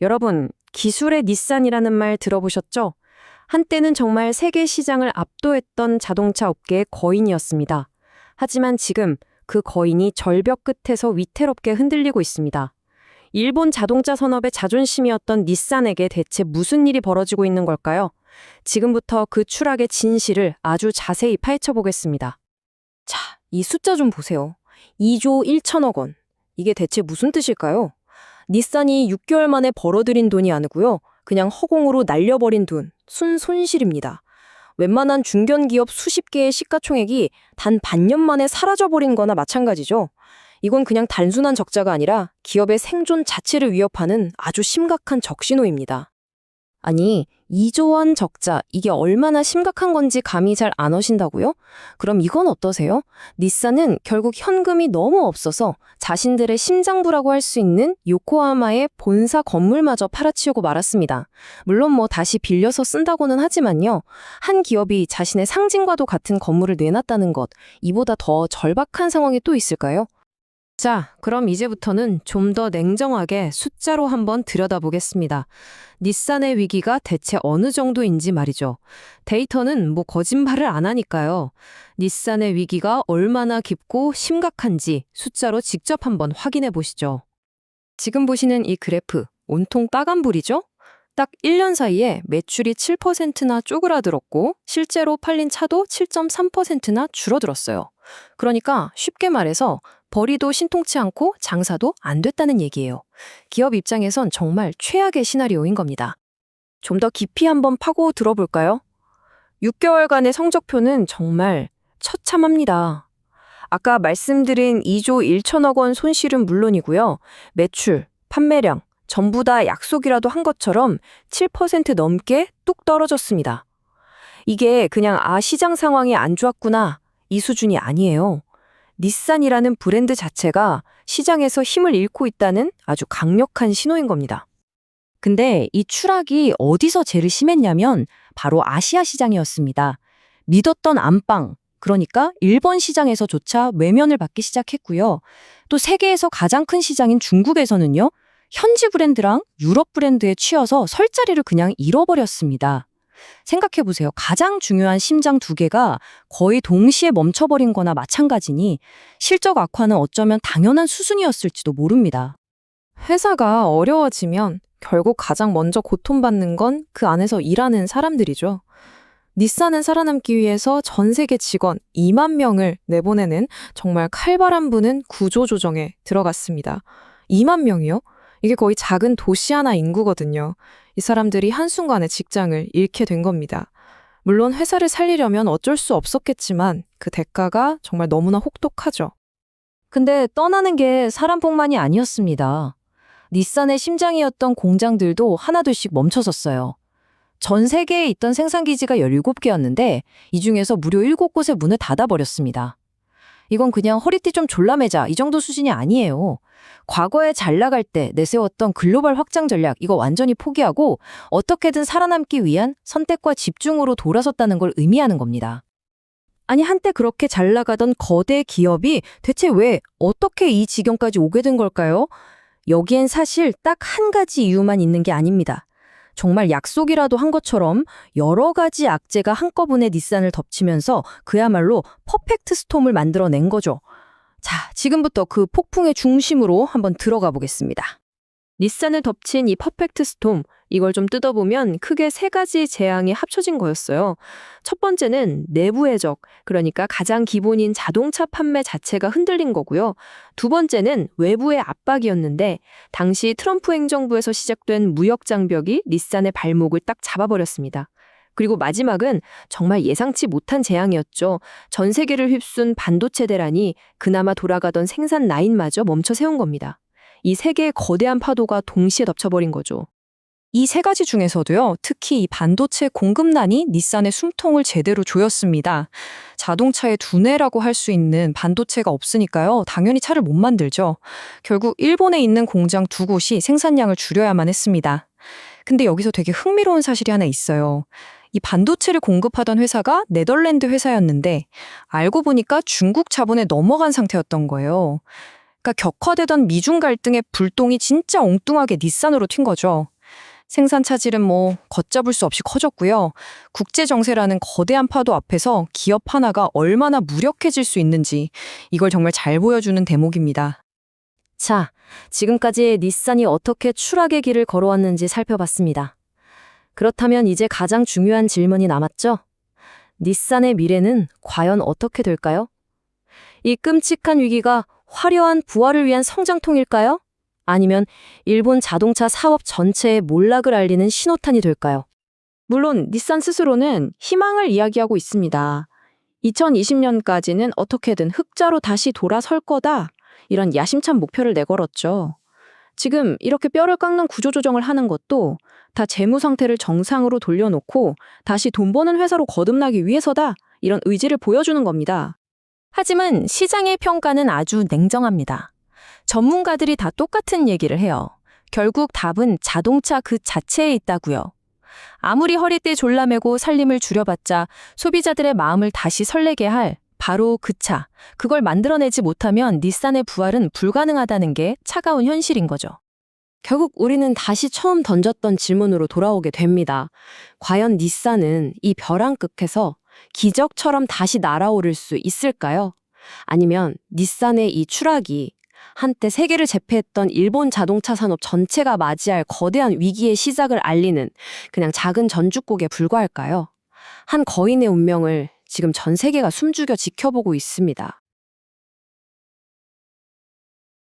여러분, 기술의 닛산이라는 말 들어보셨죠? 한때는 정말 세계 시장을 압도했던 자동차 업계의 거인이었습니다. 하지만 지금 그 거인이 절벽 끝에서 위태롭게 흔들리고 있습니다. 일본 자동차 산업의 자존심이었던 닛산에게 대체 무슨 일이 벌어지고 있는 걸까요? 지금부터 그 추락의 진실을 아주 자세히 파헤쳐 보겠습니다. 자, 이 숫자 좀 보세요. 2조 1천억 원. 이게 대체 무슨 뜻일까요? 닛산이 6개월 만에 벌어들인 돈이 아니고요. 그냥 허공으로 날려버린 돈, 순손실입니다. 웬만한 중견기업 수십 개의 시가총액이 단 반년 만에 사라져버린 거나 마찬가지죠. 이건 그냥 단순한 적자가 아니라 기업의 생존 자체를 위협하는 아주 심각한 적신호입니다. 아니, 2조 원 적자, 이게 얼마나 심각한 건지 감이 잘 안 오신다고요? 그럼 이건 어떠세요? 닛산은 결국 현금이 너무 없어서 자신들의 심장부라고 할 수 있는 요코하마의 본사 건물마저 팔아치우고 말았습니다. 물론 다시 빌려서 쓴다고는 하지만요. 한 기업이 자신의 상징과도 같은 건물을 내놨다는 것, 이보다 더 절박한 상황이 또 있을까요? 자, 그럼 이제부터는 좀 더 냉정하게 숫자로 한번 들여다보겠습니다. 닛산의 위기가 대체 어느 정도인지 말이죠. 데이터는 거짓말을 안 하니까요. 닛산의 위기가 얼마나 깊고 심각한지 숫자로 직접 한번 확인해 보시죠. 지금 보시는 이 그래프, 온통 빨간불이죠? 딱 1년 사이에 매출이 7%나 쪼그라들었고 실제로 팔린 차도 7.3%나 줄어들었어요. 그러니까 쉽게 말해서 벌이도 신통치 않고 장사도 안 됐다는 얘기예요. 기업 입장에선 정말 최악의 시나리오인 겁니다. 좀 더 깊이 한번 파고 들어볼까요? 6개월간의 성적표는 정말 처참합니다. 아까 말씀드린 2조 1천억 원 손실은 물론이고요. 매출, 판매량, 전부 다 약속이라도 한 것처럼 7% 넘게 뚝 떨어졌습니다. 이게 그냥 시장 상황이 안 좋았구나 이 수준이 아니에요. 닛산이라는 브랜드 자체가 시장에서 힘을 잃고 있다는 아주 강력한 신호인 겁니다. 근데 이 추락이 어디서 제일 심했냐면 바로 아시아 시장이었습니다. 믿었던 안방, 그러니까 일본 시장에서조차 외면을 받기 시작했고요. 또 세계에서 가장 큰 시장인 중국에서는요. 현지 브랜드랑 유럽 브랜드에 치여서 설 자리를 그냥 잃어버렸습니다. 생각해보세요. 가장 중요한 심장 두 개가 거의 동시에 멈춰버린 거나 마찬가지니 실적 악화는 어쩌면 당연한 수순이었을지도 모릅니다. 회사가 어려워지면 결국 가장 먼저 고통받는 건 그 안에서 일하는 사람들이죠. 닛산은 살아남기 위해서 전 세계 직원 2만 명을 내보내는 정말 칼바람 부는 구조조정에 들어갔습니다. 2만 명이요? 이게 거의 작은 도시 하나 인구거든요. 이 사람들이 한순간에 직장을 잃게 된 겁니다. 물론 회사를 살리려면 어쩔 수 없었겠지만 그 대가가 정말 너무나 혹독하죠. 근데 떠나는 게 사람뿐만이 아니었습니다. 닛산의 심장이었던 공장들도 하나둘씩 멈춰섰어요. 전 세계에 있던 생산기지가 17개였는데 이 중에서 무려 7곳의 문을 닫아버렸습니다. 이건 그냥 허리띠 좀 졸라매자 이 정도 수준이 아니에요. 과거에 잘 나갈 때 내세웠던 글로벌 확장 전략 이거 완전히 포기하고 어떻게든 살아남기 위한 선택과 집중으로 돌아섰다는 걸 의미하는 겁니다. 아니 한때 그렇게 잘 나가던 거대 기업이 대체 왜 어떻게 이 지경까지 오게 된 걸까요? 여기엔 사실 딱 한 가지 이유만 있는 게 아닙니다. 정말 약속이라도 한 것처럼 여러 가지 악재가 한꺼번에 닛산을 덮치면서 그야말로 퍼펙트 스톰을 만들어낸 거죠. 자, 지금부터 그 폭풍의 중심으로 한번 들어가 보겠습니다. 닛산을 덮친 이 퍼펙트 스톰, 이걸 좀 뜯어보면 크게 세 가지 재앙이 합쳐진 거였어요. 첫 번째는 내부의 적, 그러니까 가장 기본인 자동차 판매 자체가 흔들린 거고요. 두 번째는 외부의 압박이었는데 당시 트럼프 행정부에서 시작된 무역 장벽이 닛산의 발목을 딱 잡아버렸습니다. 그리고 마지막은 정말 예상치 못한 재앙이었죠. 전 세계를 휩쓴 반도체 대란이 그나마 돌아가던 생산 라인마저 멈춰 세운 겁니다. 이 세 개의 거대한 파도가 동시에 덮쳐버린 거죠. 이 세 가지 중에서도요, 특히 이 반도체 공급난이 닛산의 숨통을 제대로 조였습니다. 자동차의 두뇌라고 할 수 있는 반도체가 없으니까요, 당연히 차를 못 만들죠. 결국 일본에 있는 공장 2곳이 생산량을 줄여야만 했습니다. 근데 여기서 되게 흥미로운 사실이 하나 있어요. 이 반도체를 공급하던 회사가 네덜란드 회사였는데 알고 보니까 중국 자본에 넘어간 상태였던 거예요. 그러니까 격화되던 미중 갈등의 불똥이 진짜 엉뚱하게 닛산으로 튄 거죠. 생산 차질은 걷잡을 수 없이 커졌고요. 국제 정세라는 거대한 파도 앞에서 기업 하나가 얼마나 무력해질 수 있는지 이걸 정말 잘 보여주는 대목입니다. 자, 지금까지 닛산이 어떻게 추락의 길을 걸어왔는지 살펴봤습니다. 그렇다면 이제 가장 중요한 질문이 남았죠? 닛산의 미래는 과연 어떻게 될까요? 이 끔찍한 위기가 화려한 부활을 위한 성장통일까요? 아니면 일본 자동차 사업 전체의 몰락을 알리는 신호탄이 될까요? 물론 닛산 스스로는 희망을 이야기하고 있습니다. 2020년까지는 어떻게든 흑자로 다시 돌아설 거다. 이런 야심찬 목표를 내걸었죠. 지금 이렇게 뼈를 깎는 구조조정을 하는 것도 다 재무 상태를 정상으로 돌려놓고 다시 돈 버는 회사로 거듭나기 위해서다. 이런 의지를 보여주는 겁니다. 하지만 시장의 평가는 아주 냉정합니다. 전문가들이 다 똑같은 얘기를 해요. 결국 답은 자동차 그 자체에 있다고요. 아무리 허리띠 졸라매고 살림을 줄여봤자 소비자들의 마음을 다시 설레게 할 바로 그 차, 그걸 만들어내지 못하면 닛산의 부활은 불가능하다는 게 차가운 현실인 거죠. 결국 우리는 다시 처음 던졌던 질문으로 돌아오게 됩니다. 과연 닛산은 이 벼랑 끝에서 기적처럼 다시 날아오를 수 있을까요? 아니면 닛산의 이 추락이 한때 세계를 제패했던 일본 자동차 산업 전체가 맞이할 거대한 위기의 시작을 알리는 그냥 작은 전주곡에 불과할까요? 한 거인의 운명을 지금 전 세계가 숨죽여 지켜보고 있습니다.